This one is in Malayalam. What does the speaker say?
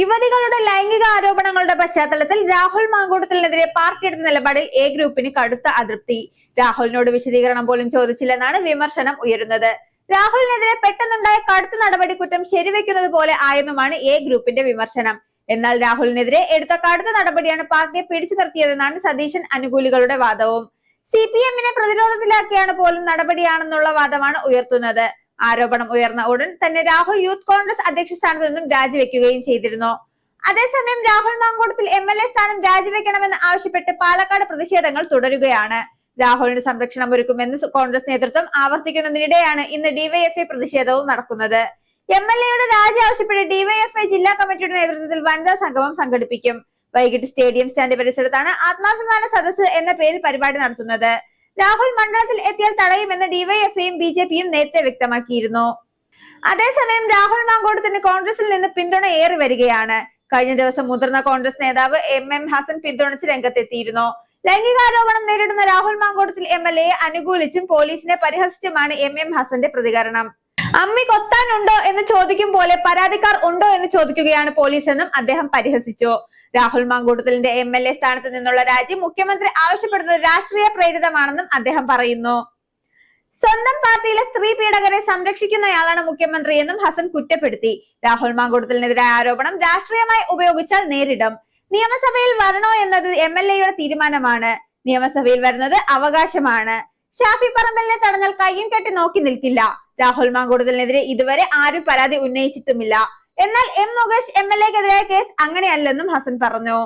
യുവതികളുടെ ലൈംഗിക ആരോപണങ്ങളുടെ പശ്ചാത്തലത്തിൽ രാഹുൽ മാങ്കൂട്ടത്തിനെതിരെ പാർട്ടി എടുത്ത നിലപാടിൽ എ ഗ്രൂപ്പിന് കടുത്ത അതൃപ്തി. രാഹുലിനോട് വിശദീകരണം പോലും ചോദിച്ചില്ലെന്നാണ് വിമർശനം ഉയരുന്നത്. രാഹുലിനെതിരെ പെട്ടെന്നുണ്ടായ കടുത്ത നടപടി കുറ്റം ശരിവെക്കുന്നത് പോലെ ആയെന്നുമാണ് എ ഗ്രൂപ്പിന്റെ വിമർശനം. എന്നാൽ രാഹുലിനെതിരെ എടുത്ത കടുത്ത നടപടിയാണ് പാർട്ടിയെ പിടിച്ചു നിർത്തിയതെന്നാണ് സതീശൻ അനുകൂലികളുടെ വാദവും. CPM-നെ പ്രതിരോധത്തിലാക്കിയാണ് പോലും നടപടിയാണെന്നുള്ള വാദമാണ് ഉയർത്തുന്നത്. ആരോപണം ഉയർന്ന ഉടൻ തന്നെ രാഹുൽ യൂത്ത് കോൺഗ്രസ് അധ്യക്ഷ സ്ഥാനത്ത് നിന്നും രാജിവെക്കുകയും ചെയ്തിരുന്നു. അതേസമയം രാഹുൽ മാങ്കൂട്ടത്തിൽ MLA സ്ഥാനം രാജിവെക്കണമെന്ന് ആവശ്യപ്പെട്ട് പാലക്കാട് പ്രതിഷേധങ്ങൾ തുടരുകയാണ്. രാഹുലിന് സംരക്ഷണം ഒരുക്കുമെന്ന് കോൺഗ്രസ് നേതൃത്വം ആവർത്തിക്കുന്നതിനിടെയാണ് ഇന്ന് DYFI പ്രതിഷേധവും നടക്കുന്നത്. MLA-യുടെ രാജി ആവശ്യപ്പെട്ട് DYFI ജില്ലാ കമ്മിറ്റിയുടെ നേതൃത്വത്തിൽ വനിതാ സംഗമം സംഘടിപ്പിക്കും. വൈകിട്ട് സ്റ്റേഡിയം സ്റ്റാൻഡ് പരിസരത്താണ് ആത്മാഭിമാന സദസ്സ് എന്ന പേരിൽ പരിപാടി നടത്തുന്നത്. രാഹുൽ മണ്ഡലത്തിൽ എത്തിയാൽ തടയുമെന്ന് DYFI-യും BJP-യും നേരത്തെ വ്യക്തമാക്കിയിരുന്നു. അതേസമയം രാഹുൽ മാങ്കൂട്ടത്തിന് കോൺഗ്രസിൽ നിന്ന് പിന്തുണ ഏറി വരികയാണ്. കഴിഞ്ഞ ദിവസം മുതിർന്ന കോൺഗ്രസ് നേതാവ് MM ഹസൻ പിന്തുണച്ച് രംഗത്തെത്തിയിരുന്നു. ലൈംഗികാരോപണം നേരിടുന്ന രാഹുൽ മാങ്കൂട്ടത്തിൽ MLA-യെ അനുകൂലിച്ചും പോലീസിനെ പരിഹസിച്ചുമാണ് MM ഹസന്റെ പ്രതികരണം. അമ്മി കൊത്താനുണ്ടോ എന്ന് ചോദിക്കും പോലെ പരാതിക്കാർ ഉണ്ടോ എന്ന് ചോദിക്കുകയാണ് പോലീസ് എന്നും അദ്ദേഹം പരിഹസിച്ചു. രാഹുൽ മാങ്കൂട്ടത്തിലിന്റെ MLA സ്ഥാനത്ത് നിന്നുള്ള രാജി മുഖ്യമന്ത്രി ആവശ്യപ്പെടുന്നത് രാഷ്ട്രീയ പ്രേരിതമാണെന്നും അദ്ദേഹം പറയുന്നു. സ്വന്തം പാർട്ടിയിലെ സ്ത്രീ പീഡകരെ സംരക്ഷിക്കുന്നയാളാണ് മുഖ്യമന്ത്രി എന്നും ഹസൻ കുറ്റപ്പെടുത്തി. രാഹുൽ മാങ്കൂട്ടത്തിനെതിരായ ആരോപണം രാഷ്ട്രീയമായി ഉപയോഗിച്ചാൽ നേരിടും. നിയമസഭയിൽ വരണോ എന്നത് MLA-യുടെ തീരുമാനമാണ്. നിയമസഭയിൽ വരുന്നത് അവകാശമാണ്. ഷാഫി പറമ്പലിനെ തടഞ്ഞാൽ കയ്യും കെട്ടി നോക്കി നിൽക്കില്ല. രാഹുൽ മാങ്കൂട്ടത്തിനെതിരെ ഇതുവരെ ആരും പരാതി ഉന്നയിച്ചിട്ടുമില്ല. എന്നാൽ M മുകേഷ് MLA-ക്കെതിരായ കേസ് അങ്ങനെയല്ലെന്നും ഹസൻ പറഞ്ഞു.